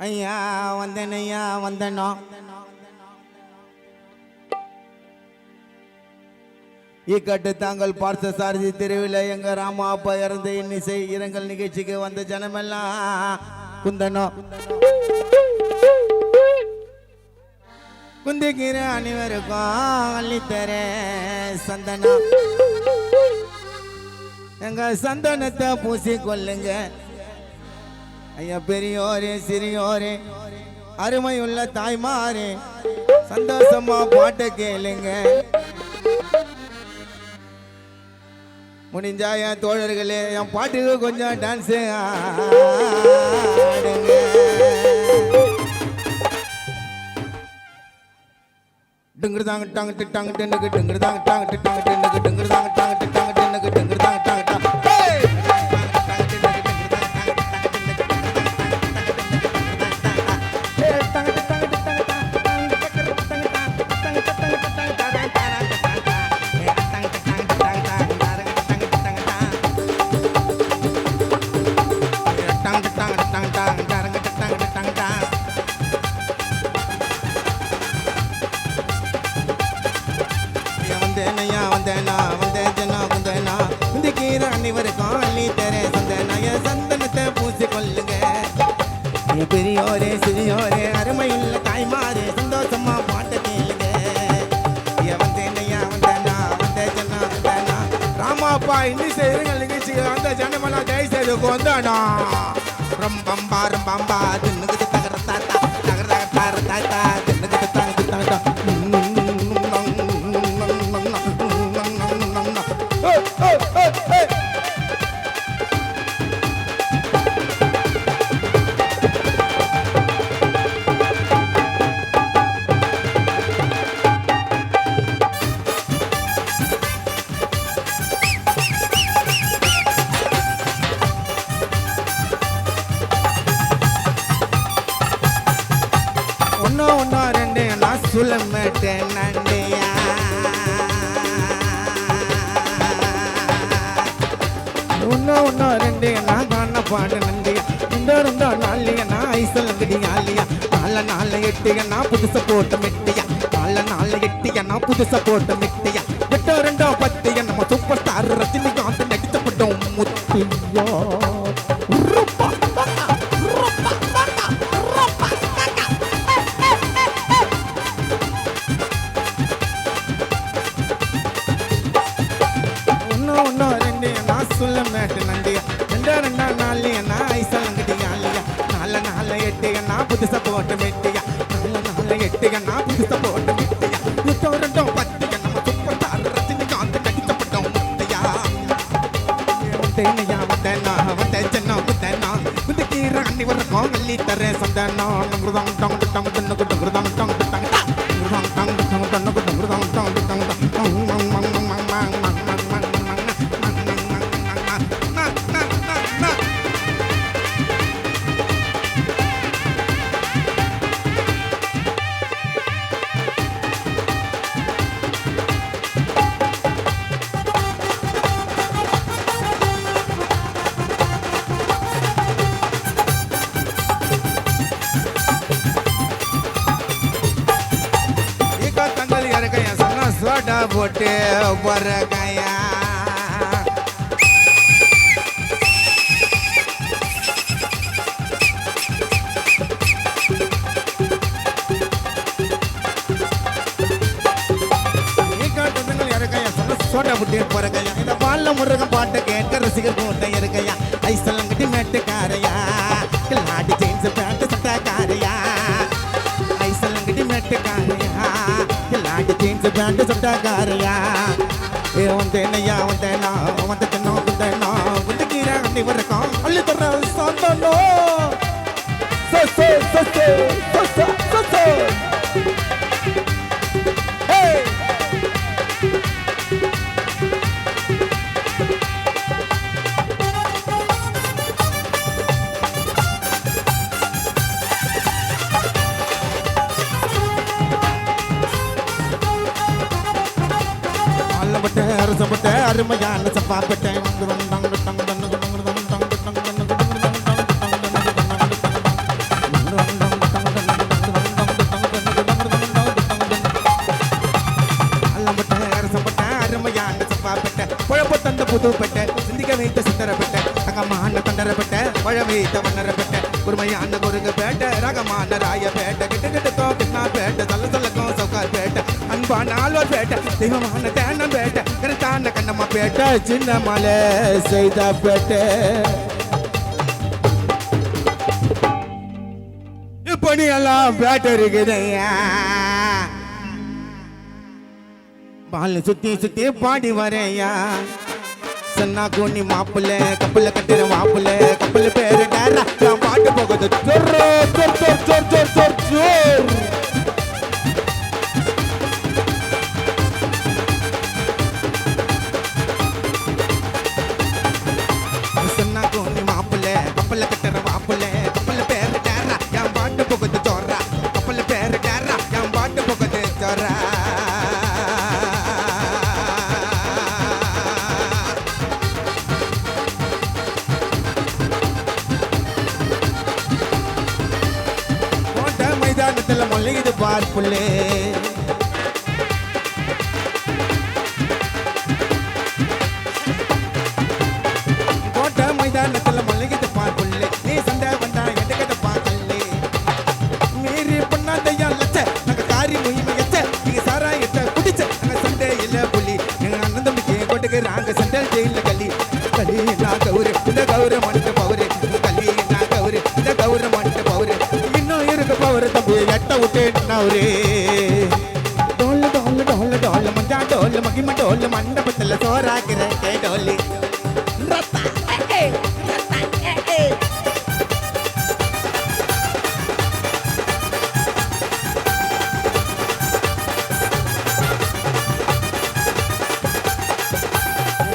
ஐயா வந்தேன் ஐயா வந்தனோ இக்கட்டு தாங்கள் பார்த்த சாரதி தெருவில் எங்க ராமா அப்பா இறந்த இன்னிசை இரங்கல் நிகழ்ச்சிக்கு வந்த ஜனமெல்லாம் குந்தனோ குந்திக்கிற அனைவருக்கும் அள்ளித்தர சந்தனம் எங்க சந்தனத்தை பூசி கொள்ளுங்க ஐயா பெரியோரே சிறியோரே அருமையுள்ள தாய்மாரே சந்தோஷமா பாட்டு கேளுங்க முடிஞ்சா என் தோழர்களே என் பாட்டுக்கு கொஞ்சம் டான்ஸு ஆடுங்க டுங்குரு தாங்க டாங்க டிட்டாங்க டென்னுக்கு டுங்குரு தாங்க டாங்க டிட்டாங்க டென்னுக்கு டுங்குரு தாங்க டாங்க டிட்டாங்க டென்னுக்கு டுங்குரு தாங்க டாங்க சந்தனத்தை பூசி கொள்ளுங்க பெரியோரே சிறியோரே அருமையுள்ள தாய்மாரே சந்தோஷமா பாட்டு கேளுங்க வந்தேனையா வந்தேனா வந்தே ஜனா வந்தேனா ராமாப்பா இன்னிசை இரங்கல் நிகழ்ச்சிக்கு வந்த ஜனமெல்லாம் ஜெய் செய்துக்கு வந்தானா ரம்பம்பா ரம்பம்பா தின்னுக்கு தகர தாத்தா தகர தகர தாத்தா தின்னுக்கு தாங்க தாத்தா சுலமேட்டேன் நண்டியா ஒன்னோ ரெண்டு நான் காண பாடு நண்டியா ரெண்டோ நாளைய நான் ஐசலங்கடி ஆலியா நாலு எட்டியா புதுச போட்ட மெட்டியா நாலு எட்டியா புதுச போட்ட மெட்டியா 8 2 10 நம்ம சூப்பர் ஸ்டார் ரஜினிகாந்த் நடித்தப்பட்டோம் முத்தியா சுலமேட்டு நண்டியா ரெண்டோ நாளைய நான் ஐசலங்கடி ஆலியா நாலு எட்டியா புதுச போட்ட மெட்டியா நாலு எட்டியா புதுச போட்ட மெட்டியா 8 2 10 நம்ம சூப்பர் ஸ்டார் ரஜினிகாந்த் நடித்தப்பட்டோம் முத்தையா வந்தேனையா வந்தேனா வந்தே ஜன்னா வந்தேனா குதிக்கிற அன்னி வரக்கும் அள்ளி தரே சந்தனா நங்குதாங்க டாங்க டாங்க தன்னக்கு டங்குதாங்க டாங்க டாங்க டாங்க டாங்க டாங்க தன்னக்கு டங்குதாங்க டாங்க டாங்க சோடா போட்டு போறகையா சோடா புட்டி போறகையா இந்த பால்ல முருகன் பாட்டு கேட்க ரசிகர் போட்ட இருக்கையா ஐசலங்கட்டி மேட்டுக்காரையா கிளாடி ஜெயின்ஸ் பேண்ட் சட்டக்காரையா ஐசலங்கட்டி மேட்டுக்காரையா கிளாடி ஜெயின்ஸ் பேண்ட் சட்டக்காரையா வந்தேனையா வந்தேனா வந்தேனோ வந்தேனா குதிக்கிற அன்னி வரக்கும் அள்ளி தர சந்தனோ சசே சசே சசே சசே அருமையான சப்பாப்பட்டேன் புதுப்பட்ட சிந்திக்க வைத்த சிந்தரப்பட்ட ரகமான கண்டரப்பட்ட பழ வைத்த வண்ணரப்பட்ட குருமையான குருங்க பேட்ட ரகமான ராய பேட்ட கிட்ட கிட்டத்தோ கிருஷ்ணா பேட்ட சொல்ல சொல்லக்கும் சவுக்கார் பேட்ட அன்பான ஆழ்வார் பேட்ட தெய்வமான தேனம் பேட்ட கருத்தான கண்ணம்மா பேட்ட சின்ன மலை செய்த பேட்ட இப்படி எல்லாம் பேட்ட இருக்குதையா பால் சுத்தி சுத்தி பாடி வரையா சன்னா கோணி மாப்பிள்ள கப்பல கட்டுற மாப்பிள்ள கப்பல் பேரு டேரா நான் பாட்டு போகுது சொர் சொர் சொர் சொர் சொர் சொர் சொர் சன்னா கோணி மாப்பிள்ள கப்பல கட்டுற மாப்பிள்ள கப்பல் பேரு டேரா நான் பாட்டு போகுது சொர்ரா கப்பல் பேரு டேரா நான் பாட்டு போகுது சொர்ரா மைதானத்துல மொழியுது பார்ப்புள்ளே கோட்டை மைதானத்துல மொழியுது பார்ப்புள்ளே நீ சண்டை வந்தா எடுக்கத பார்க்கலே மீறி பண்ணாதையா லட்ச நாங்க காரி முயமை எச்ச நீங்க சாரா எச்ச குடிச்ச நாங்க சண்டை இல்ல புள்ளி எங்க அண்ணன் தம்பிக்கு கொட்டுக்கிறாங்க சண்டை ஜெயில களி களி நான் கௌரு இந்த கௌர மண்ட பவுரு களி நான் கௌரு இந்த கௌர மண்ட பவுரு பவர் தம்பி எட்ட விட்டேன்னவரே டோல் டோல் டோல் டோல் மஞ்சா டோல் மகிம டோல் மண்டபத்துல சோறாக்குற கே டோலி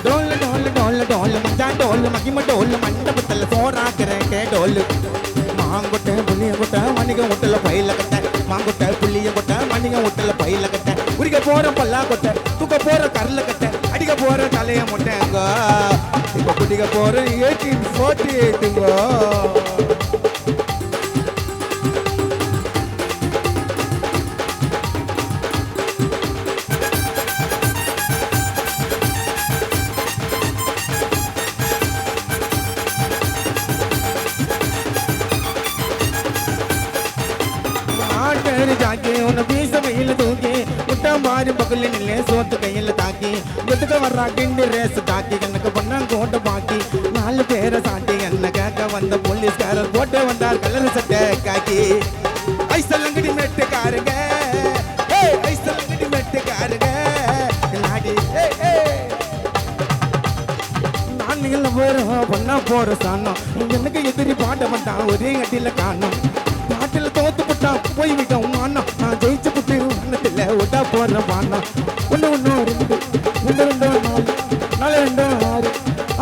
டோல் டோல் டோல் டோல் மஞ்சா டோல் மகிம டோல் மண்டபத்துல சோறாக்குற கே டோல் மாங்கொட்டை புள்ளிய கொட்டை மணிக ஒட்டல பயில கட்ட மாங்கொட்டை புள்ளிய கொட்டை மணிக ஒட்டல பயில கட்ட உரிக்க போற பல்லா கொட்டை தூக்க போற கரல கட்ட அடிக்க போற தலைய மொட்டைங்க இப்ப குடிக்க போற 1848ங்க जाके उन बीस मील दूंगे मुट्टा मारी बगल निले सोत कईल ताकी गुदक वर्रा गिंड रेस ताकी कनक बन्ना गोट बाकी नाल पेर साटी अन्नग वंद पुलिस कार कोटे वंदार कलर सटे काकी ऐसा लंगड़ी मेट कारग ए ऐसा लंगड़ी मेट कारग लागी ए ए நான் நீல போற பண்ணா போற சானோ எனக்கு எதிரி பாட வந்தா ஒரே அடில காணோம் பாட்டில் தோத்து போட்டா போய் விட்டோம் அண்ணா நான் ஜெயிச்சு புட்டு அண்ணத்துல ஒட்டா போடுற பாண்ணா ஒன்று ஒன்று ரெண்டு ரெண்டு ரெண்டோ நாலு ரெண்டோ ஆறு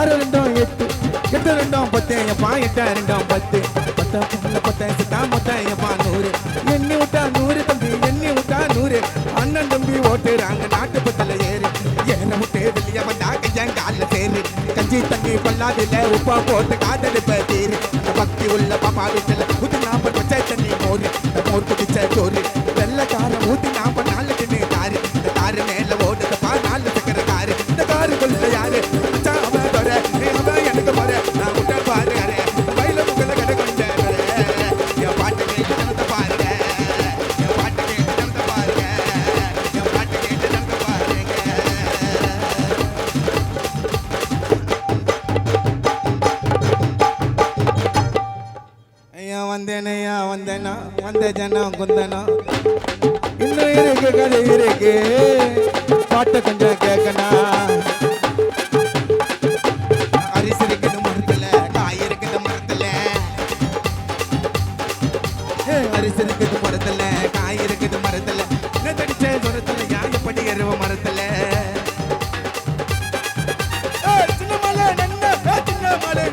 ஆறு ரெண்டோ எட்டு எட்டு ரெண்டோ 10 எப்பா 8 ரெண்டோ 10 10 சித்தா மொத்தம் எப்பா 100 எண்ணி விட்டா 100 தம்பி எண்ணி விட்டா 100 அண்ணன் தம்பி ஓட்டுறாங்க நாட்டு பத்தல ஏறு ஏன விட்டு வெளியே வந்தா கையன் காலில் சேரு கஞ்சி தண்ணி கொள்ளாதில்ல உப்பா போட்டு காதல் பேரு பக்தி உள்ள பாப்பா வீட்டில் புது நாம பச்சை தண்ணி மோரு மோர் குடிச்ச சோறு வெள்ள காரம் ஊத்தி நாம நாலு தின்னு காரு இந்த காரு மேல ஓடுதப்பா 4 சக்கர காரு இந்த காரு கொள்ள யாரு அவன் வர அவன் எனக்கு வர நான் விட்ட பாரு வயல முகல கடை கொண்ட என் பாட்டு கேட்டு பாருங்க என் பாட்டு கேட்டு பாருங்க என் பாட்டு கேட்டு பாருங்க வந்தேனையா வந்தேனா வந்த ஜனம் குந்தனா இன்னும் இருக்கு கதை இருக்கு பாட்டை கொஞ்சம் கேட்கனா அரிசி இருக்குது மரத்துல காய் இருக்குது மரத்துல அரிசி இருக்குது மரத்துல காய் இருக்குது மரத்துல தடிச்ச மரத்துல யாயப்படி எருவ மரத்துல சின்ன மலை நன்ன சின்ன மலை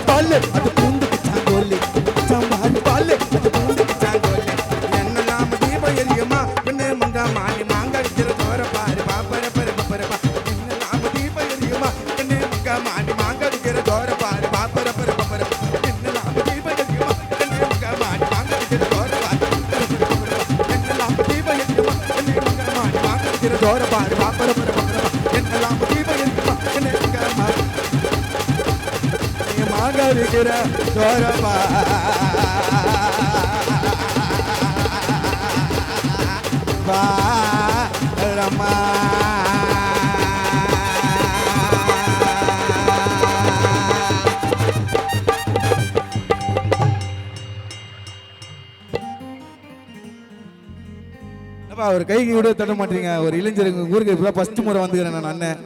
பால் அது பூண்டுக்கு சாங்கோலி பால் அது பூண்டுக்கு சாங்கோலி என்ன நாம தீபம் எரியுமா பின்ன மங்கா மாறி மாங்க அடிக்கிற தோற பாரு பாப்பர பர பர வைக்கிற ஜோர பாரு பாப்பர என்னெல்லாம் மாங்க வைக்கிற ஜோர பாரமா ஒரு கைக்கு கூட தட்ட மாட்டீங்க. ஒரு இளைஞருக்கு ஊருக்கு இப்பதான் ஃபர்ஸ்ட் முறை வந்துக்கிறேன் நான் அண்ணன்.